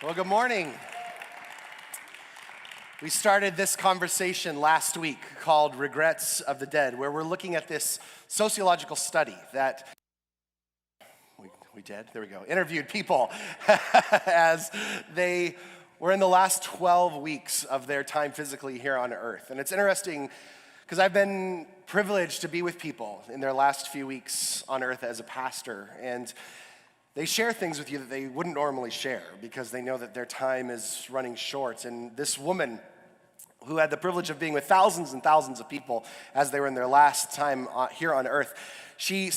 Well, good morning. We started this conversation last week called Regrets of the Dead, where we're looking at this sociological study that interviewed people as they were in the last 12 weeks of their time physically here on earth. And it's interesting because I've been privileged to be with people in their last few weeks on earth as a pastor, and they share things with you that they wouldn't normally share because they know that their time is running short. And this woman who had the privilege of being with thousands and thousands of people as they were in their last time here on earth, she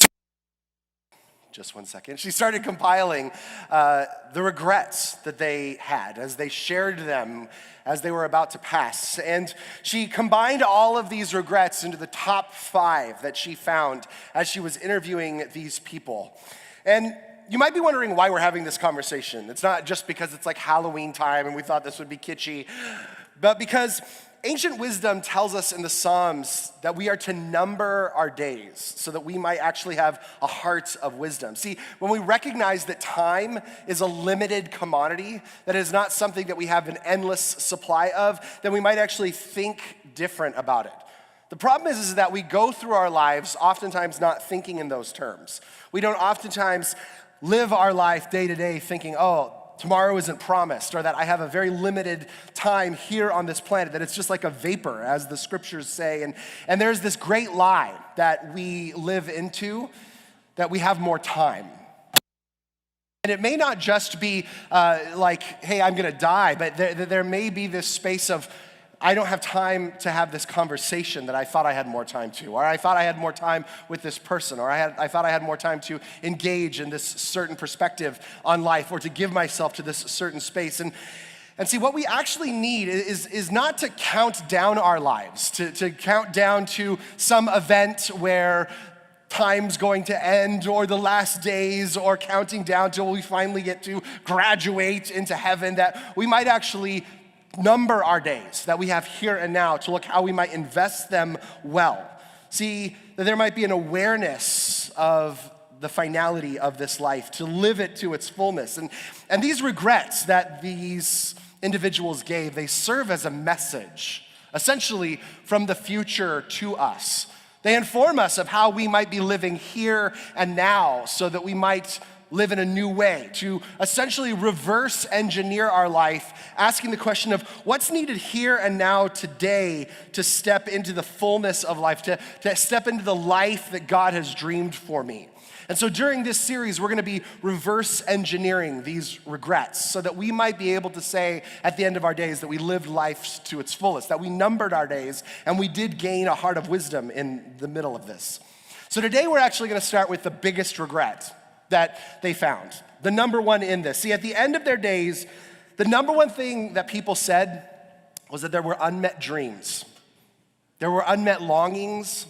started compiling the regrets that they had as they shared them as they were about to pass. And she combined all of these regrets into the top 5 that she found as she was interviewing these people. And you might be wondering why we're having this conversation. It's not just because it's like Halloween time and we thought this would be kitschy, but because ancient wisdom tells us in the Psalms that we are to number our days so that we might actually have a heart of wisdom. See, when we recognize that time is a limited commodity, that is not something that we have an endless supply of, then we might actually think different about it. The problem is that we go through our lives oftentimes not thinking in those terms. We don't oftentimes live our life day to day thinking, tomorrow isn't promised, or that I have a very limited time here on this planet, that it's just like a vapor, as the scriptures say. And there's this great lie that we live into, that we have more time. And it may not just be like, hey, I'm gonna die, but there may be this space of, I don't have time to have this conversation that I thought I had more time to, or I thought I had more time with this person, or I thought I had more time to engage in this certain perspective on life, or to give myself to this certain space. And see, what we actually need is not to count down our lives, to count down to some event where time's going to end, or the last days, or counting down till we finally get to graduate into heaven, that we might actually number our days that we have here and now to look how we might invest them well. See, that there might be an awareness of the finality of this life, to live it to its fullness. And these regrets that these individuals gave, they serve as a message, essentially from the future to us. They inform us of how we might be living here and now so that we might live in a new way, to essentially reverse engineer our life, asking the question of what's needed here and now today to step into the fullness of life, to step into the life that God has dreamed for me. And so during this series, we're gonna be reverse engineering these regrets so that we might be able to say at the end of our days that we lived life to its fullest, that we numbered our days, and we did gain a heart of wisdom in the middle of this. So today we're actually gonna start with the biggest regret that they found, the number one in this. See, at the end of their days, the number one thing that people said was that there were unmet dreams. There were unmet longings.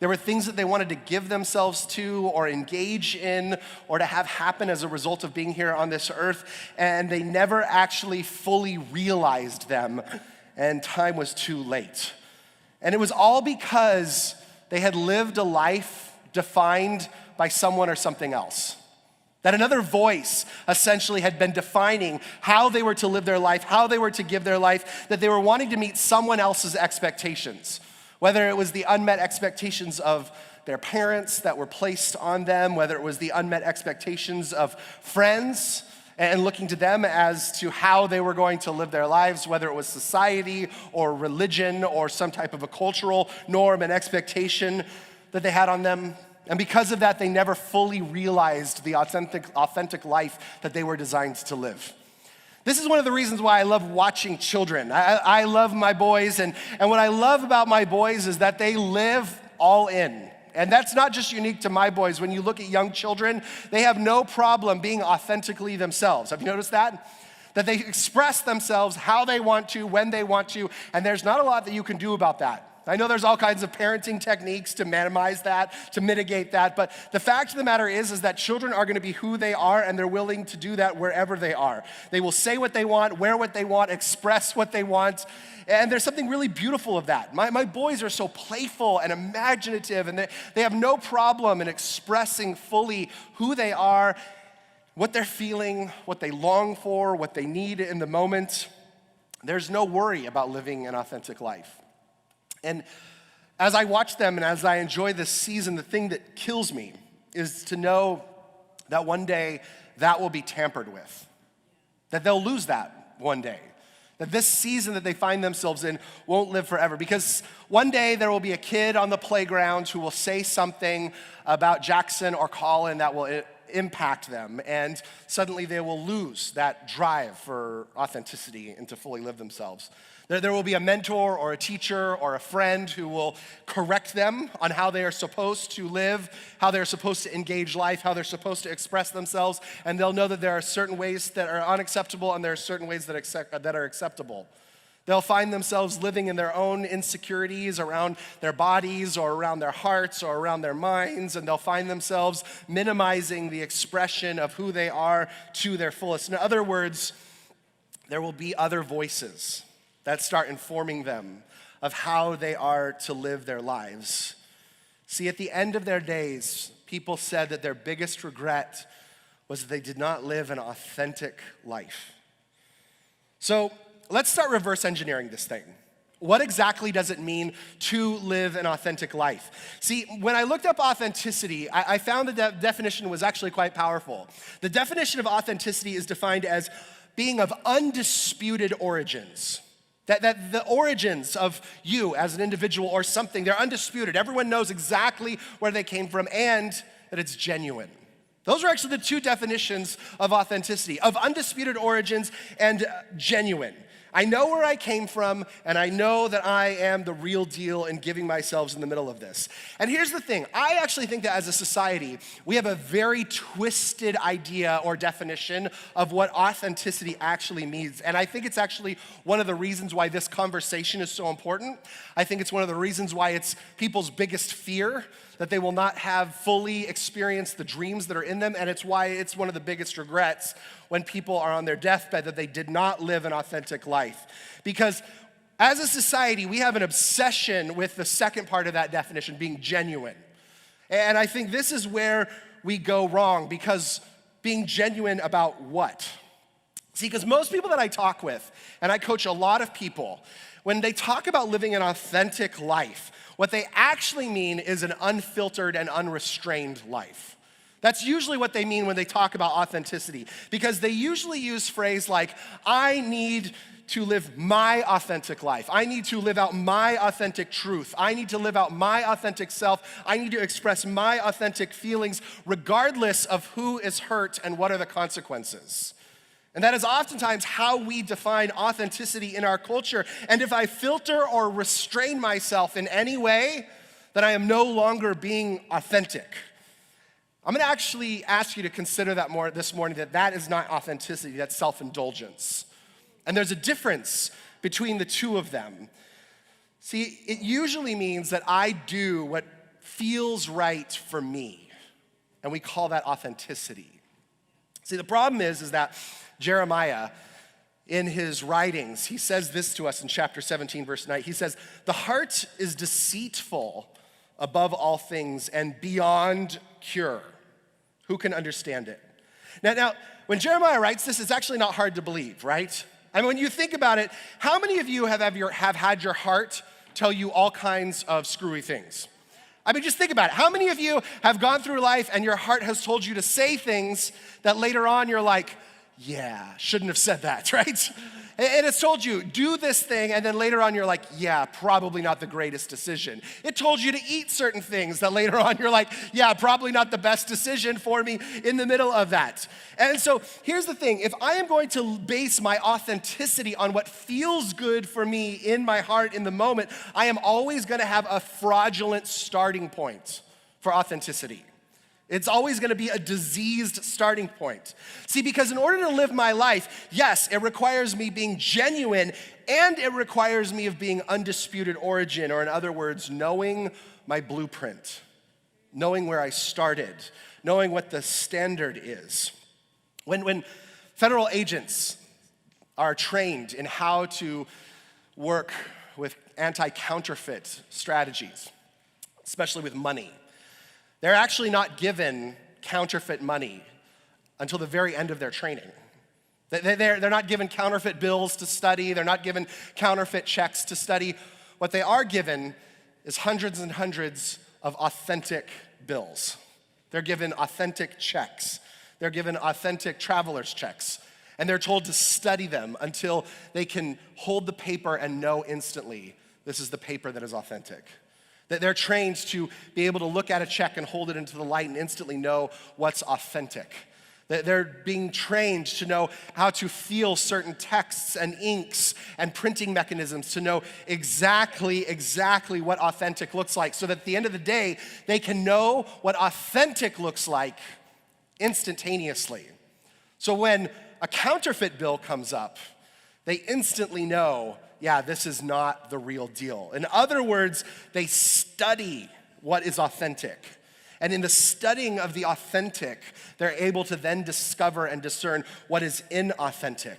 There were things that they wanted to give themselves to or engage in or to have happen as a result of being here on this earth, and they never actually fully realized them, and time was too late. And it was all because they had lived a life defined by someone or something else. That another voice essentially had been defining how they were to live their life, how they were to give their life, that they were wanting to meet someone else's expectations. Whether it was the unmet expectations of their parents that were placed on them, whether it was the unmet expectations of friends and looking to them as to how they were going to live their lives, whether it was society or religion or some type of a cultural norm and expectation that they had on them. And because of that, they never fully realized the authentic life that they were designed to live. This is one of the reasons why I love watching children. I love my boys, and what I love about my boys is that they live all in. And that's not just unique to my boys. When you look at young children, they have no problem being authentically themselves. Have you noticed that? That they express themselves how they want to, when they want to, and there's not a lot that you can do about that. I know there's all kinds of parenting techniques to minimize that, to mitigate that, but the fact of the matter is that children are gonna be who they are, and they're willing to do that wherever they are. They will say what they want, wear what they want, express what they want, and there's something really beautiful of that. My boys are so playful and imaginative, and they have no problem in expressing fully who they are. what they're feeling, what they long for, what they need in the moment. There's no worry about living an authentic life. And as I watch them and as I enjoy this season, the thing that kills me is to know that one day that will be tampered with, that they'll lose that one day, that this season that they find themselves in won't live forever. Because one day there will be a kid on the playground who will say something about Jackson or Colin that will impact them, and suddenly they will lose that drive for authenticity and to fully live themselves. There will be a mentor or a teacher or a friend who will correct them on how they are supposed to live, how they're supposed to engage life, how they're supposed to express themselves, and they'll know that there are certain ways that are unacceptable and there are certain ways that are acceptable. They'll find themselves living in their own insecurities around their bodies or around their hearts or around their minds, and they'll find themselves minimizing the expression of who they are to their fullest. In other words, there will be other voices that start informing them of how they are to live their lives. See, at the end of their days, people said that their biggest regret was that they did not live an authentic life. So let's start reverse engineering this thing. What exactly does it mean to live an authentic life? See, when I looked up authenticity, I found that that definition was actually quite powerful. The definition of authenticity is defined as being of undisputed origins. That the origins of you as an individual or something, they're undisputed. Everyone knows exactly where they came from and that it's genuine. Those are actually the two definitions of authenticity, of undisputed origins and genuine. I know where I came from, and I know that I am the real deal in giving myself in the middle of this. And here's the thing. I actually think that as a society, we have a very twisted idea or definition of what authenticity actually means. And I think it's actually one of the reasons why this conversation is so important. I think it's one of the reasons why it's people's biggest fear, that they will not have fully experienced the dreams that are in them, and it's why it's one of the biggest regrets when people are on their deathbed that they did not live an authentic life. Because as a society, we have an obsession with the second part of that definition, being genuine. And I think this is where we go wrong, because being genuine about what? See, because most people that I talk with, and I coach a lot of people, when they talk about living an authentic life, what they actually mean is an unfiltered and unrestrained life. That's usually what they mean when they talk about authenticity, because they usually use phrase like, I need to live my authentic life. I need to live out my authentic truth. I need to live out my authentic self. I need to express my authentic feelings regardless of who is hurt and what are the consequences. And that is oftentimes how we define authenticity in our culture. And if I filter or restrain myself in any way, then I am no longer being authentic. I'm gonna actually ask you to consider that more this morning, that is not authenticity, that's self-indulgence. And there's a difference between the two of them. See, it usually means that I do what feels right for me, and we call that authenticity. See, the problem is that Jeremiah, in his writings, he says this to us in chapter 17, verse 9. He says, the heart is deceitful above all things and beyond cure. Who can understand it? Now, when Jeremiah writes this, it's actually not hard to believe, right? I mean, when you think about it, how many of you have had your heart tell you all kinds of screwy things? I mean, just think about it. How many of you have gone through life and your heart has told you to say things that later on you're like, yeah, shouldn't have said that, right? And it's told you, do this thing, and then later on you're like, yeah, probably not the greatest decision. It told you to eat certain things that later on you're like, yeah, probably not the best decision for me in the middle of that. And so here's the thing. If I am going to base my authenticity on what feels good for me in my heart in the moment, I am always gonna have a fraudulent starting point for authenticity. It's always gonna be a diseased starting point. See, because in order to live my life, yes, it requires me being genuine, and it requires me of being undisputed origin, or in other words, knowing my blueprint, knowing where I started, knowing what the standard is. When federal agents are trained in how to work with anti-counterfeit strategies, especially with money, they're actually not given counterfeit money until the very end of their training. They're not given counterfeit bills to study. They're not given counterfeit checks to study. What they are given is hundreds and hundreds of authentic bills. They're given authentic checks. They're given authentic traveler's checks. And they're told to study them until they can hold the paper and know instantly this is the paper that is authentic. That they're trained to be able to look at a check and hold it into the light and instantly know what's authentic. They're being trained to know how to feel certain texts and inks and printing mechanisms to know exactly what authentic looks like, so that at the end of the day, they can know what authentic looks like instantaneously. So when a counterfeit bill comes up, they instantly know, yeah, this is not the real deal. In other words, they study what is authentic. And in the studying of the authentic, they're able to then discover and discern what is inauthentic.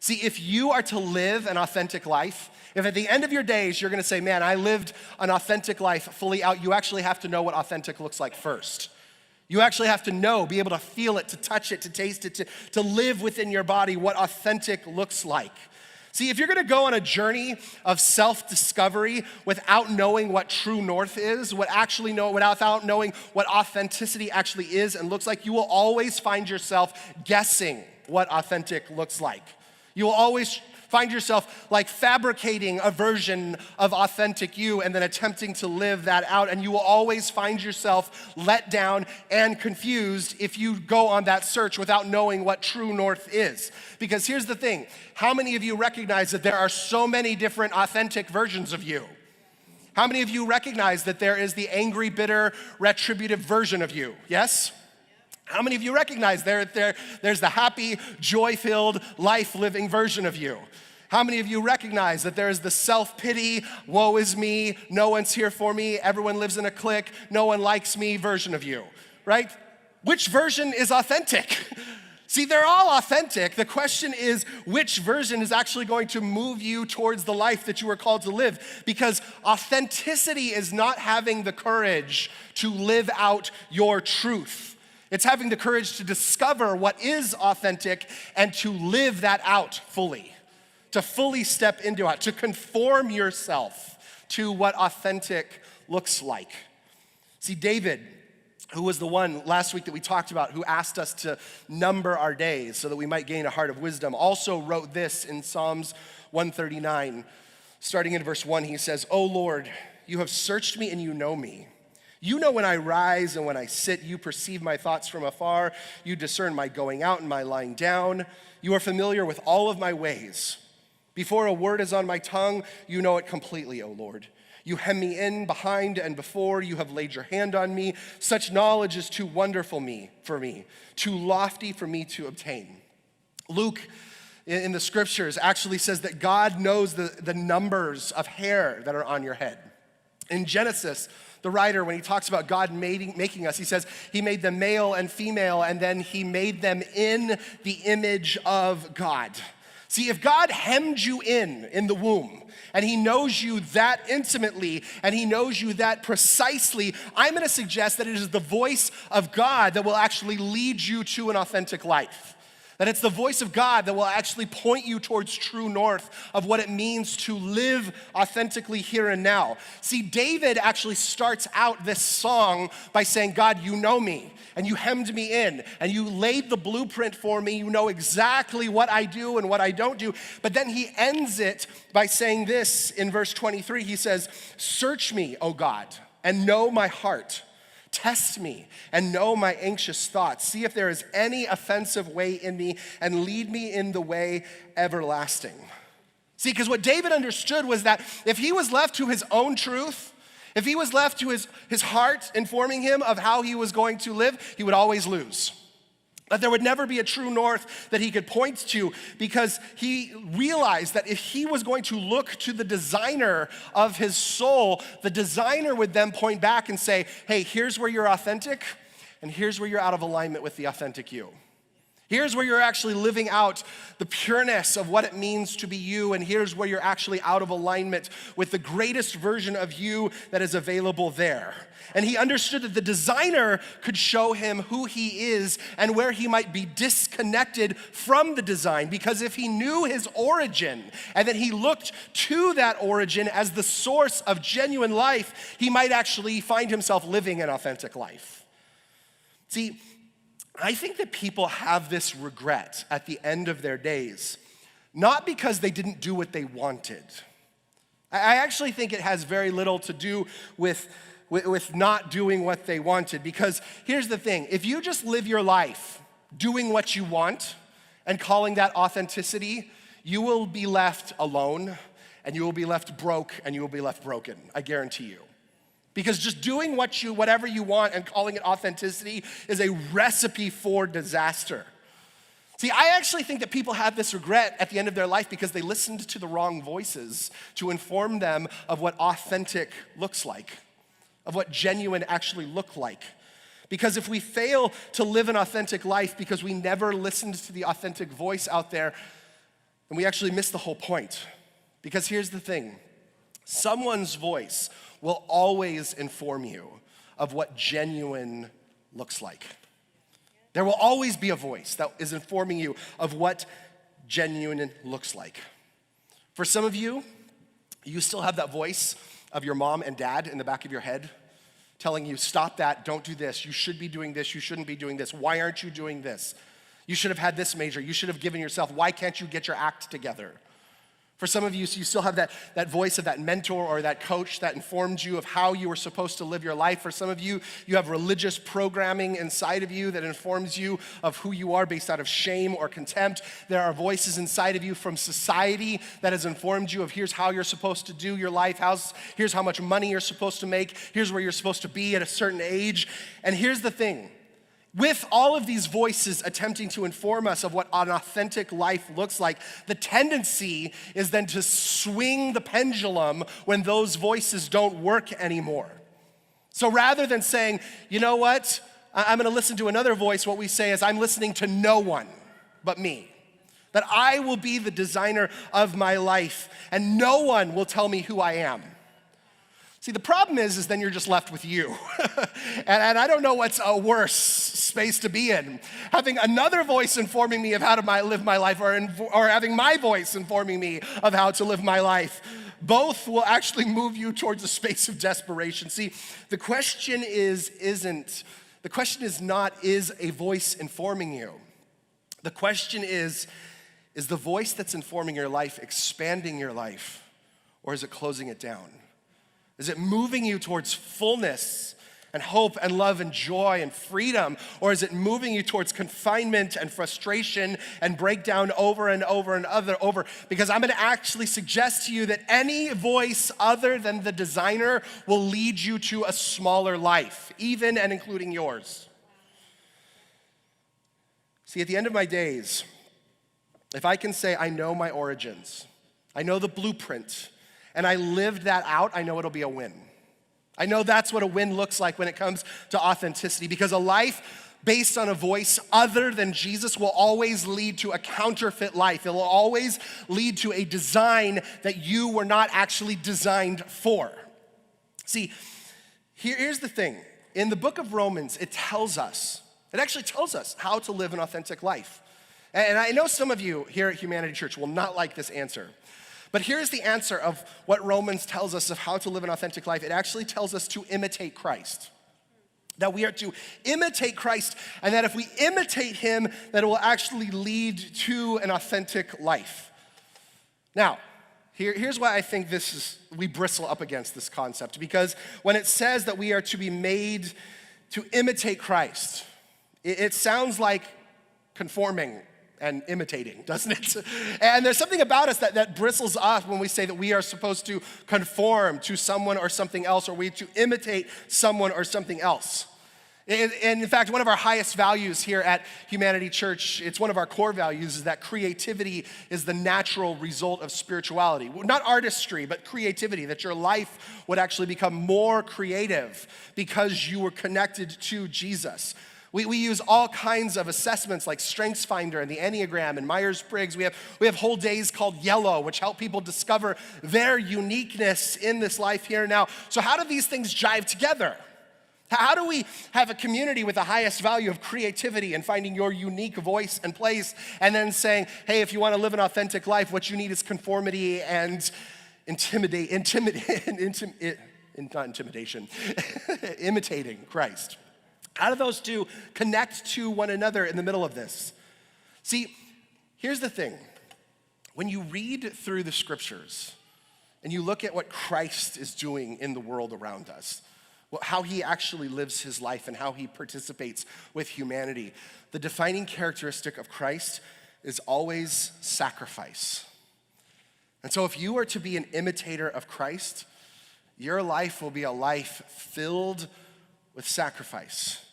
See, if you are to live an authentic life, if at the end of your days you're gonna say, man, I lived an authentic life fully out, you actually have to know what authentic looks like first. You actually have to know, be able to feel it, to touch it, to taste it, to live within your body what authentic looks like. See, if you're gonna go on a journey of self-discovery without knowing what true north is, without knowing what authenticity actually is and looks like, you will always find yourself guessing what authentic looks like. You will always find yourself like fabricating a version of authentic you and then attempting to live that out. And you will always find yourself let down and confused if you go on that search without knowing what true north is. Because here's the thing, how many of you recognize that there are so many different authentic versions of you? How many of you recognize that there is the angry, bitter, retributive version of you? Yes? How many of you recognize there's the happy, joy-filled, life-living version of you? How many of you recognize that there's the self-pity, woe is me, no one's here for me, everyone lives in a clique, no one likes me version of you, right? Which version is authentic? See, they're all authentic. The question is, which version is actually going to move you towards the life that you were called to live? Because authenticity is not having the courage to live out your truth. It's having the courage to discover what is authentic and to live that out fully, to fully step into it, to conform yourself to what authentic looks like. See, David, who was the one last week that we talked about, who asked us to number our days so that we might gain a heart of wisdom, also wrote this in Psalms 139. Starting in verse 1, he says, "O Lord, you have searched me and you know me. You know when I rise and when I sit, you perceive my thoughts from afar. You discern my going out and my lying down. You are familiar with all of my ways. Before a word is on my tongue, you know it completely, O Lord. You hem me in behind and before, you have laid your hand on me. Such knowledge is too wonderful for me, too lofty for me to obtain." Luke in the scriptures actually says that God knows the numbers of hair that are on your head. In Genesis, the writer, when he talks about God making us, he says he made them male and female, and then he made them in the image of God. See, if God hemmed you in the womb, and he knows you that intimately, and he knows you that precisely, I'm gonna suggest that it is the voice of God that will actually lead you to an authentic life. That it's the voice of God that will actually point you towards true north of what it means to live authentically here and now. See, David actually starts out this song by saying, God, you know me, and you hemmed me in, and you laid the blueprint for me. You know exactly what I do and what I don't do. But then he ends it by saying this in verse 23. He says, "Search me, O God, and know my heart. Test me and know my anxious thoughts. See if there is any offensive way in me and lead me in the way everlasting." See, because what David understood was that if he was left to his own truth, if he was left to his heart informing him of how he was going to live, he would always lose. That there would never be a true north that he could point to, because he realized that if he was going to look to the designer of his soul, the designer would then point back and say, hey, here's where you're authentic, and here's where you're out of alignment with the authentic you. Here's where you're actually living out the pureness of what it means to be you, and here's where you're actually out of alignment with the greatest version of you that is available there. And he understood that the designer could show him who he is and where he might be disconnected from the design, because if he knew his origin and that he looked to that origin as the source of genuine life, he might actually find himself living an authentic life. See, I think that people have this regret at the end of their days, not because they didn't do what they wanted. I actually think it has very little to do with not doing what they wanted, because here's the thing. If you just live your life doing what you want and calling that authenticity, you will be left alone, and you will be left broke, and you will be left broken, I guarantee you. Because just doing whatever you want and calling it authenticity is a recipe for disaster. See, I actually think that people have this regret at the end of their life because they listened to the wrong voices to inform them of what authentic looks like, of what genuine actually look like. Because if we fail to live an authentic life because we never listened to the authentic voice out there, then we actually miss the whole point. Because here's the thing, someone's voice will always inform you of what genuine looks like. There will always be a voice that is informing you of what genuine looks like. For some of you, you still have that voice of your mom and dad in the back of your head telling you, stop that, don't do this, you should be doing this, you shouldn't be doing this, why aren't you doing this? You should have had this major, you should have given yourself, why can't you get your act together? For some of you, so you still have that voice of that mentor or that coach that informed you of how you were supposed to live your life. For some of you, you have religious programming inside of you that informs you of who you are based out of shame or contempt. There are voices inside of you from society that has informed you of here's how you're supposed to do your life, here's how much money you're supposed to make, here's where you're supposed to be at a certain age. And here's the thing. With all of these voices attempting to inform us of what an authentic life looks like, the tendency is then to swing the pendulum when those voices don't work anymore. So rather than saying, you know what, I'm gonna listen to another voice, what we say is, I'm listening to no one but me. That I will be the designer of my life, and no one will tell me who I am. See, the problem is then you're just left with you. and I don't know what's a worse space to be in. Having another voice informing me of how to live my life or having my voice informing me of how to live my life. Both will actually move you towards a space of desperation. See, the question is not, is a voice informing you? The question is the voice that's informing your life expanding your life, or is it closing it down? Is it moving you towards fullness and hope and love and joy and freedom? Or is it moving you towards confinement and frustration and breakdown over and over and over? Because I'm gonna actually suggest to you that any voice other than the designer will lead you to a smaller life, even and including yours. See, at the end of my days, if I can say I know my origins, I know the blueprint, and I lived that out, I know it'll be a win. I know that's what a win looks like when it comes to authenticity, because a life based on a voice other than Jesus will always lead to a counterfeit life. It will always lead to a design that you were not actually designed for. See, here's the thing. In the book of Romans, it actually tells us how to live an authentic life. And I know some of you here at Humanity Church will not like this answer. But here's the answer of what Romans tells us of how to live an authentic life. It actually tells us to imitate Christ. That we are to imitate Christ, and that if we imitate him, that it will actually lead to an authentic life. Now, here's why I think we bristle up against this concept. Because when it says that we are to be made to imitate Christ, it sounds like conforming and imitating, doesn't it? And there's something about us that bristles up when we say that we are supposed to conform to someone or something else, or we to imitate someone or something else. And in fact, one of our highest values here at Humanity Church, it's one of our core values, is that creativity is the natural result of spirituality. Not artistry, but creativity, that your life would actually become more creative because you were connected to Jesus. We use all kinds of assessments like StrengthsFinder and the Enneagram and Myers-Briggs. We have whole days called Yellow, which help people discover their uniqueness in this life here and now. So how do these things jive together? How do we have a community with the highest value of creativity and finding your unique voice and place, and then saying, hey, if you want to live an authentic life, what you need is conformity and imitating Christ? How do those two connect to one another in the middle of this? See, here's the thing. When you read through the scriptures and you look at what Christ is doing in the world around us, how he actually lives his life and how he participates with humanity, the defining characteristic of Christ is always sacrifice. And so if you are to be an imitator of Christ, your life will be a life filled with sacrifice.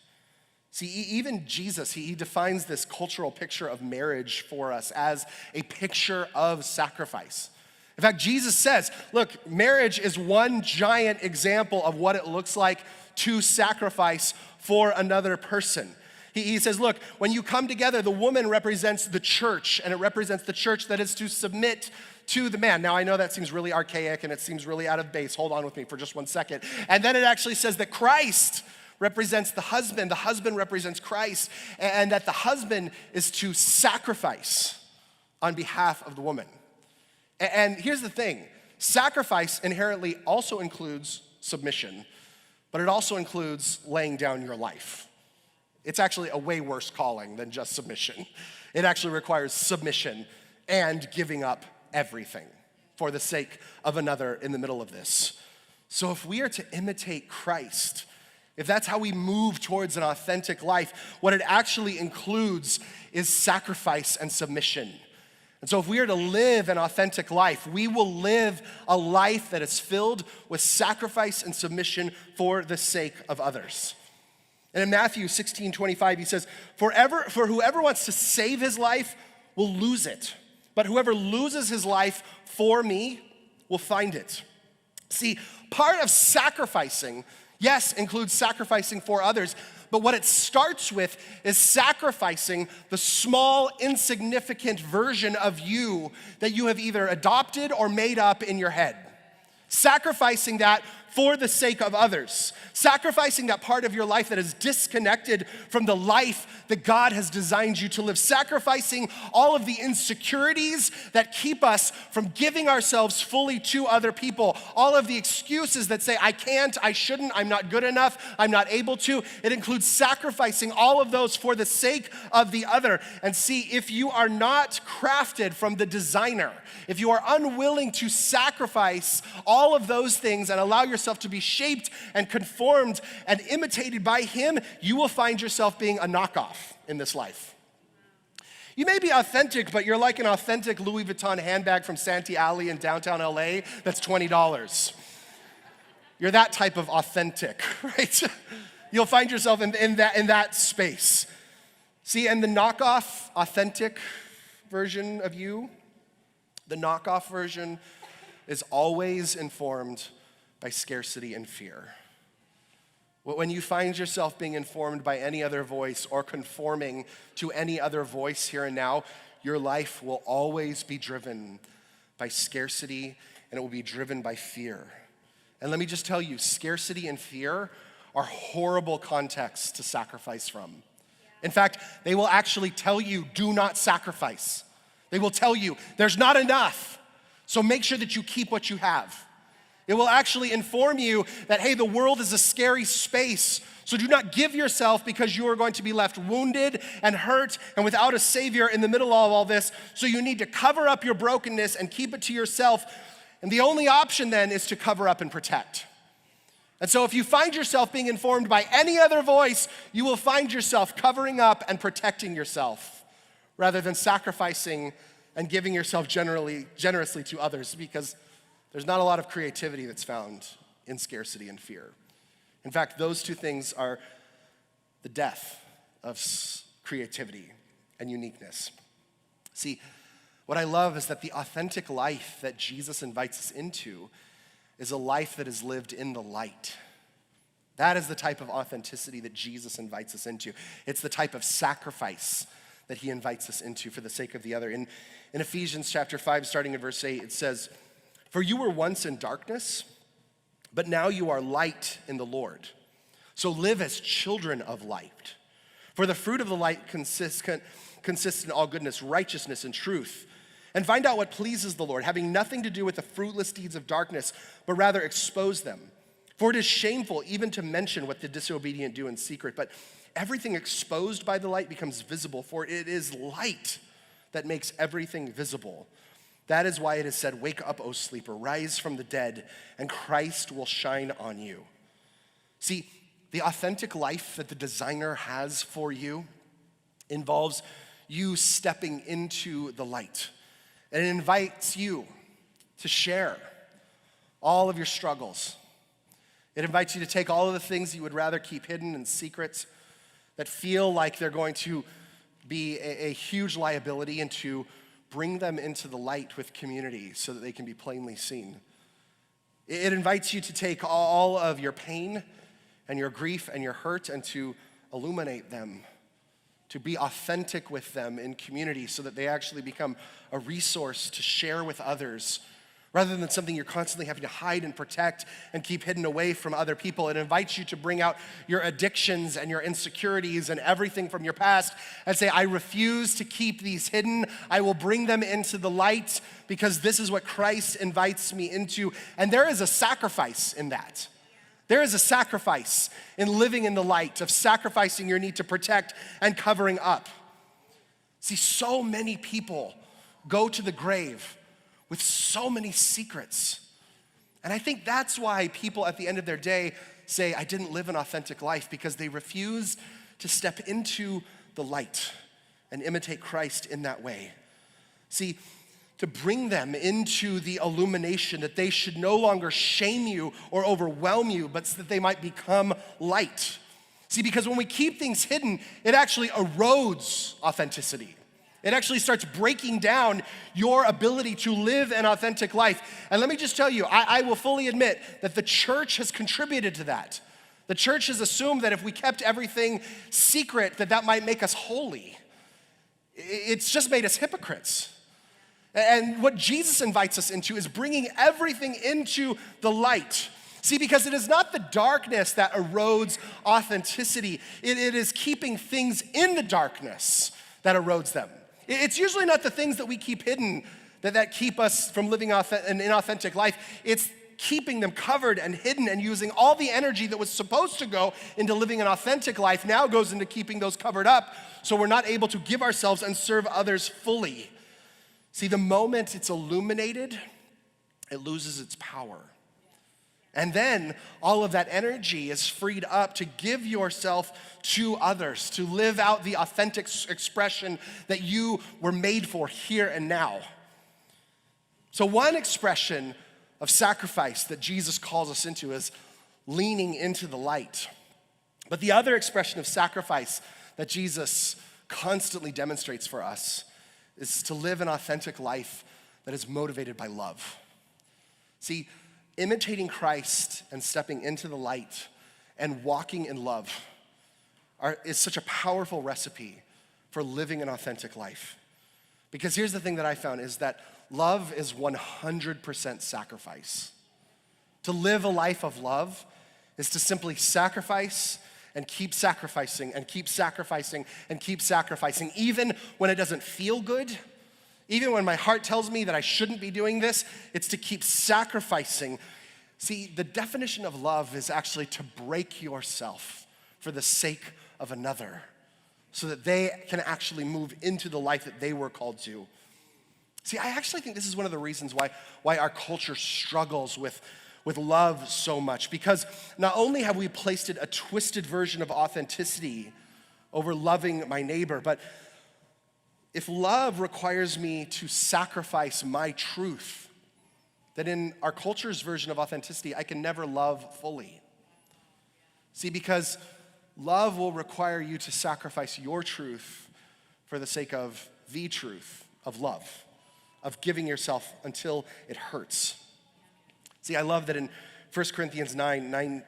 See, even Jesus, he defines this cultural picture of marriage for us as a picture of sacrifice. In fact, Jesus says, look, marriage is one giant example of what it looks like to sacrifice for another person. He says, look, when you come together, the woman represents the church, and it represents the church that is to submit to the man. Now, I know that seems really archaic and it seems really out of base. Hold on with me for just one second. And then it actually says that Christ represents the husband represents Christ, and that the husband is to sacrifice on behalf of the woman. And here's the thing, sacrifice inherently also includes submission, but it also includes laying down your life. It's actually a way worse calling than just submission. It actually requires submission and giving up everything for the sake of another in the middle of this. So if we are to imitate Christ, if that's how we move towards an authentic life, what it actually includes is sacrifice and submission. And so if we are to live an authentic life, we will live a life that is filled with sacrifice and submission for the sake of others. And in Matthew 16:25, he says, for whoever wants to save his life will lose it, but whoever loses his life for me will find it. See, part of sacrificing, yes, includes sacrificing for others, but what it starts with is sacrificing the small, insignificant version of you that you have either adopted or made up in your head. Sacrificing that for the sake of others. Sacrificing that part of your life that is disconnected from the life that God has designed you to live. Sacrificing all of the insecurities that keep us from giving ourselves fully to other people. All of the excuses that say, I can't, I shouldn't, I'm not good enough, I'm not able to. It includes sacrificing all of those for the sake of the other. And see, if you are not crafted from the designer, if you are unwilling to sacrifice all of those things and allow yourself to be shaped and conformed and imitated by him, you will find yourself being a knockoff in this life. You may be authentic, but you're like an authentic Louis Vuitton handbag from Santee Alley in downtown LA that's $20. You're that type of authentic, right? You'll find yourself in that space. See, and the knockoff, authentic version of you, the knockoff version is always informed by scarcity and fear. When you find yourself being informed by any other voice or conforming to any other voice here and now, your life will always be driven by scarcity and it will be driven by fear. And let me just tell you, scarcity and fear are horrible contexts to sacrifice from. In fact, they will actually tell you, do not sacrifice. They will tell you, there's not enough, so make sure that you keep what you have. It will actually inform you that, hey, the world is a scary space, so do not give yourself because you are going to be left wounded and hurt and without a savior in the middle of all this, so you need to cover up your brokenness and keep it to yourself, and the only option then is to cover up and protect. And so if you find yourself being informed by any other voice, you will find yourself covering up and protecting yourself rather than sacrificing and giving yourself generously to others, because there's not a lot of creativity that's found in scarcity and fear. In fact, those two things are the death of creativity and uniqueness. See, what I love is that the authentic life that Jesus invites us into is a life that is lived in the light. That is the type of authenticity that Jesus invites us into. It's the type of sacrifice that he invites us into for the sake of the other. In Ephesians chapter 5, starting in verse 8, it says, "For you were once in darkness, but now you are light in the Lord. So live as children of light. For the fruit of the light consists in all goodness, righteousness, and truth. And find out what pleases the Lord, having nothing to do with the fruitless deeds of darkness, but rather expose them. For it is shameful even to mention what the disobedient do in secret, but everything exposed by the light becomes visible, for it is light that makes everything visible. That is why it is said, 'Wake up, O sleeper, rise from the dead, and Christ will shine on you.'" See, the authentic life that the designer has for you involves you stepping into the light. And it invites you to share all of your struggles. It invites you to take all of the things you would rather keep hidden in secret that feel like they're going to be a huge liability, and to bring them into the light with community so that they can be plainly seen. It invites you to take all of your pain and your grief and your hurt and to illuminate them, to be authentic with them in community so that they actually become a resource to share with others, rather than something you're constantly having to hide and protect and keep hidden away from other people. It invites you to bring out your addictions and your insecurities and everything from your past and say, "I refuse to keep these hidden. I will bring them into the light because this is what Christ invites me into." And there is a sacrifice in that. There is a sacrifice in living in the light, of sacrificing your need to protect and covering up. See, so many people go to the grave with so many secrets. And I think that's why people at the end of their day say, "I didn't live an authentic life," because they refuse to step into the light and imitate Christ in that way. See, to bring them into the illumination that they should no longer shame you or overwhelm you, but so that they might become light. See, because when we keep things hidden, it actually erodes authenticity. It actually starts breaking down your ability to live an authentic life. And let me just tell you, I will fully admit that the church has contributed to that. The church has assumed that if we kept everything secret, that might make us holy. It's just made us hypocrites. And what Jesus invites us into is bringing everything into the light. See, because it is not the darkness that erodes authenticity. It is keeping things in the darkness that erodes them. It's usually not the things that we keep hidden that keep us from living an inauthentic life. It's keeping them covered and hidden, and using all the energy that was supposed to go into living an authentic life now goes into keeping those covered up, so we're not able to give ourselves and serve others fully. See, the moment it's illuminated, it loses its power. And then all of that energy is freed up to give yourself to others, to live out the authentic expression that you were made for here and now. So one expression of sacrifice that Jesus calls us into is leaning into the light. But the other expression of sacrifice that Jesus constantly demonstrates for us is to live an authentic life that is motivated by love. See, imitating Christ and stepping into the light and walking in love is such a powerful recipe for living an authentic life. Because here's the thing that I found is that love is 100% sacrifice. To live a life of love is to simply sacrifice and keep sacrificing and keep sacrificing and keep sacrificing, even when it doesn't feel good. Even when my heart tells me that I shouldn't be doing this, it's to keep sacrificing. See, the definition of love is actually to break yourself for the sake of another, so that they can actually move into the life that they were called to. See, I actually think this is one of the reasons why our culture struggles with love so much, because not only have we placed a twisted version of authenticity over loving my neighbor, but if love requires me to sacrifice my truth, then in our culture's version of authenticity, I can never love fully. See, because love will require you to sacrifice your truth for the sake of the truth of love, of giving yourself until it hurts. See, I love that in 1 Corinthians 9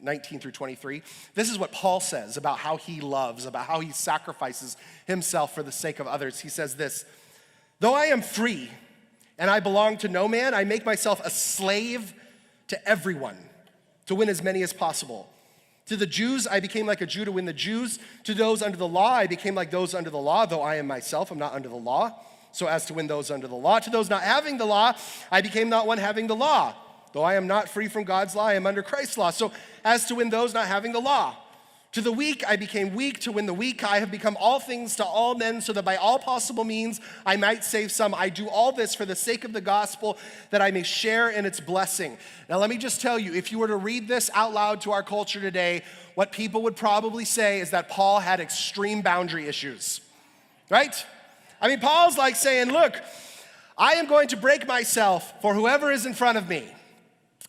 19 through 23. This is what Paul says about how he loves, about how he sacrifices himself for the sake of others. He says this, "Though I am free and I belong to no man, I make myself a slave to everyone to win as many as possible. To the Jews, I became like a Jew to win the Jews. To those under the law, I became like those under the law, though I am myself, am not under the law, so as to win those under the law. To those not having the law, I became not one having the law. Though I am not free from God's law, I am under Christ's law, so as to win those not having the law. To the weak, I became weak to win the weak. I have become all things to all men, so that by all possible means I might save some. I do all this for the sake of the gospel, that I may share in its blessing." Now let me just tell you, if you were to read this out loud to our culture today, what people would probably say is that Paul had extreme boundary issues, right? I mean, Paul's like saying, look, I am going to break myself for whoever is in front of me.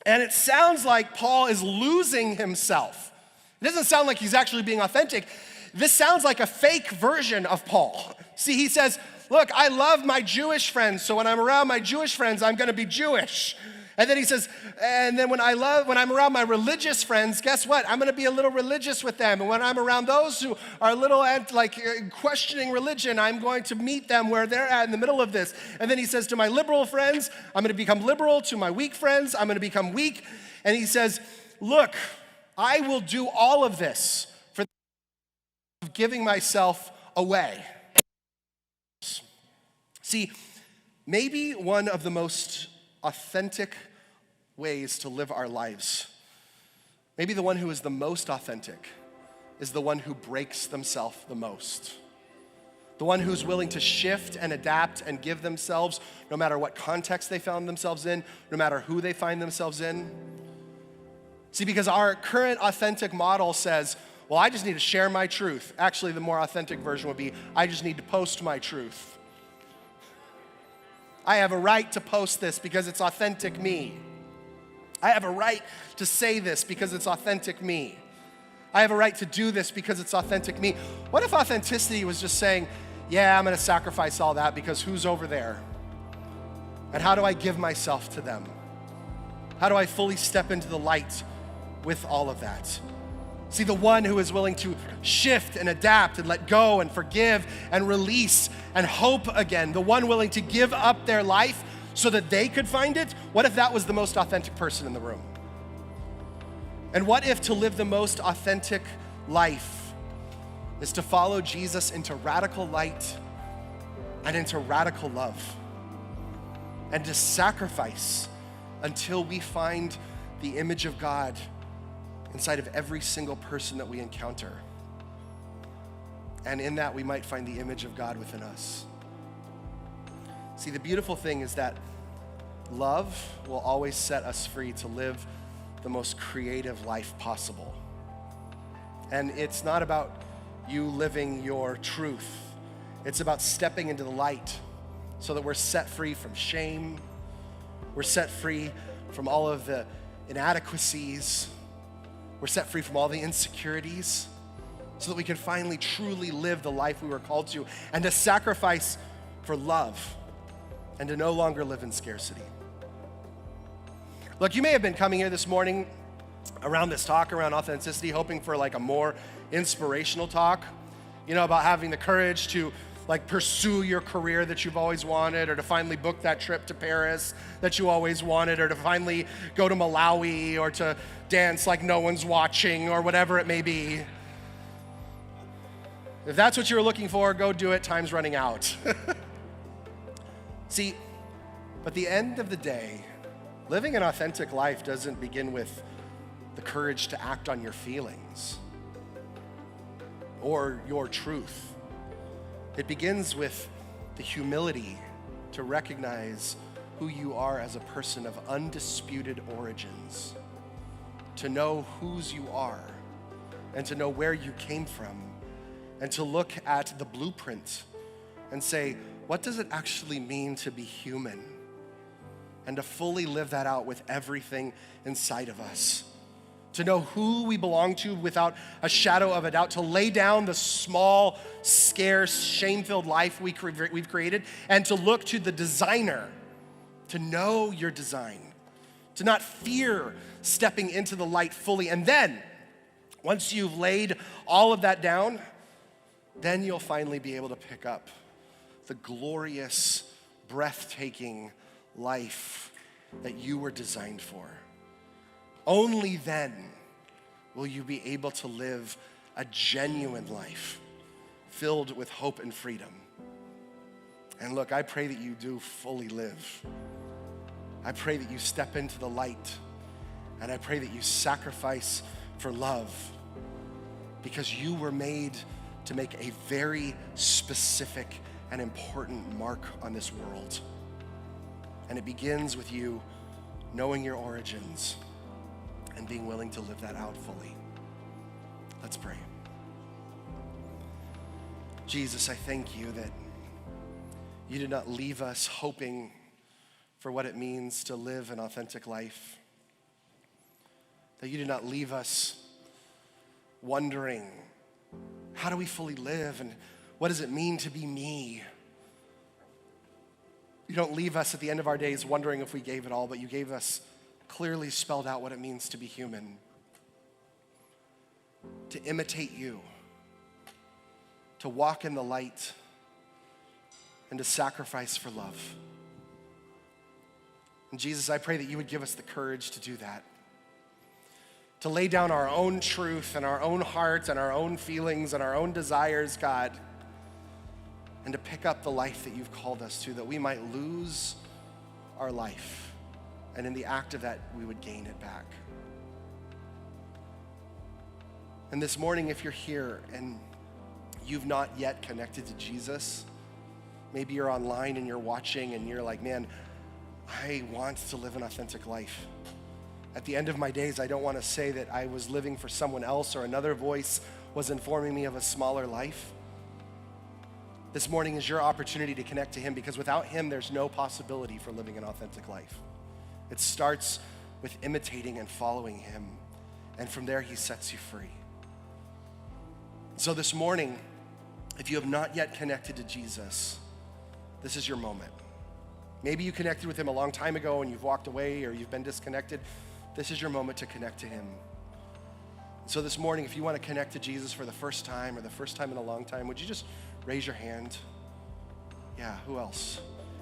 And it sounds like Paul is losing himself. It doesn't sound like he's actually being authentic. This sounds like a fake version of Paul. See, he says, look, I love my Jewish friends, so when I'm around my Jewish friends, I'm gonna be Jewish. And then he says, and then when I'm around my religious friends, guess what? I'm gonna be a little religious with them. And when I'm around those who are a little questioning religion, I'm going to meet them where they're at in the middle of this. And then he says to my liberal friends, I'm gonna become liberal. To my weak friends, I'm gonna become weak. And he says, look, I will do all of this for giving myself away. See, maybe one of the most authentic ways to live our lives, maybe the one who is the most authentic, is the one who breaks themselves the most. The one who's willing to shift and adapt and give themselves, no matter what context they found themselves in, no matter who they find themselves in. See, because our current authentic model says, well, I just need to share my truth. Actually, the more authentic version would be, I just need to post my truth. I have a right to post this because it's authentic me. I have a right to say this because it's authentic me. I have a right to do this because it's authentic me. What if authenticity was just saying, yeah, I'm gonna sacrifice all that because who's over there? And how do I give myself to them? How do I fully step into the light with all of that? See, the one who is willing to shift and adapt and let go and forgive and release and hope again, the one willing to give up their life so that they could find it, what if that was the most authentic person in the room? And what if to live the most authentic life is to follow Jesus into radical light and into radical love and to sacrifice until we find the image of God inside of every single person that we encounter. And in that, we might find the image of God within us. See, the beautiful thing is that love will always set us free to live the most creative life possible. And it's not about you living your truth. It's about stepping into the light so that we're set free from shame. We're set free from all of the inadequacies. We're set free from all the insecurities so that we can finally truly live the life we were called to and to sacrifice for love and to no longer live in scarcity. Look, you may have been coming here this morning around this talk around authenticity, hoping for like a more inspirational talk, about having the courage to pursue your career that you've always wanted, or to finally book that trip to Paris that you always wanted, or to finally go to Malawi, or to dance like no one's watching, or whatever it may be. If that's what you're looking for, go do it. Time's running out. See, but at the end of the day, living an authentic life doesn't begin with the courage to act on your feelings or your truth. It begins with the humility to recognize who you are as a person of undisputed origins, to know whose you are, and to know where you came from, and to look at the blueprint and say, what does it actually mean to be human? And to fully live that out with everything inside of us. To know who we belong to without a shadow of a doubt, to lay down the small, scarce, shame-filled life we've created, and to look to the designer, to know your design, to not fear stepping into the light fully. And then, once you've laid all of that down, then you'll finally be able to pick up the glorious, breathtaking life that you were designed for. Only then will you be able to live a genuine life filled with hope and freedom. And look, I pray that you do fully live. I pray that you step into the light, and I pray that you sacrifice for love, because you were made to make a very specific and important mark on this world. And it begins with you knowing your origins and being willing to live that out fully. Let's pray. Jesus, I thank you that you did not leave us hoping for what it means to live an authentic life. That you did not leave us wondering, how do we fully live and what does it mean to be me? You don't leave us at the end of our days wondering if we gave it all, but you gave us clearly spelled out what it means to be human. To imitate you, to walk in the light, and to sacrifice for love. And Jesus, I pray that you would give us the courage to do that. To lay down our own truth and our own hearts and our own feelings and our own desires, God, and to pick up the life that you've called us to, that we might lose our life, and in the act of that, we would gain it back. And this morning, if you're here and you've not yet connected to Jesus, maybe you're online and you're watching and you're like, man, I want to live an authentic life. At the end of my days, I don't want to say that I was living for someone else or another voice was informing me of a smaller life. This morning is your opportunity to connect to him, because without him, there's no possibility for living an authentic life. It starts with imitating and following him, and from there, he sets you free. So this morning, if you have not yet connected to Jesus, this is your moment. Maybe you connected with him a long time ago and you've walked away or you've been disconnected. This is your moment to connect to him. So this morning, if you want to connect to Jesus for the first time or the first time in a long time, would you just raise your hand? Yeah, who else?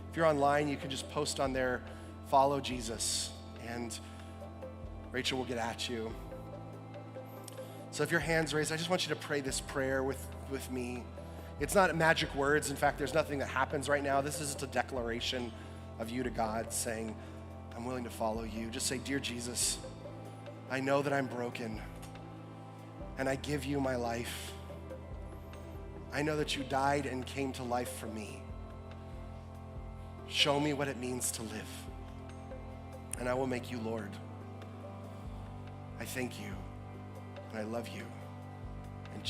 If you're online, you can just post on there, follow Jesus, and Rachel will get at you. So if your hand's raised, I just want you to pray this prayer with me. It's not magic words. In fact, there's nothing that happens right now. This is just a declaration of you to God saying, I'm willing to follow you. Just say, dear Jesus, I know that I'm broken, and I give you my life. I know that you died and came to life for me. Show me what it means to live, and I will make you Lord. I thank you, and I love you.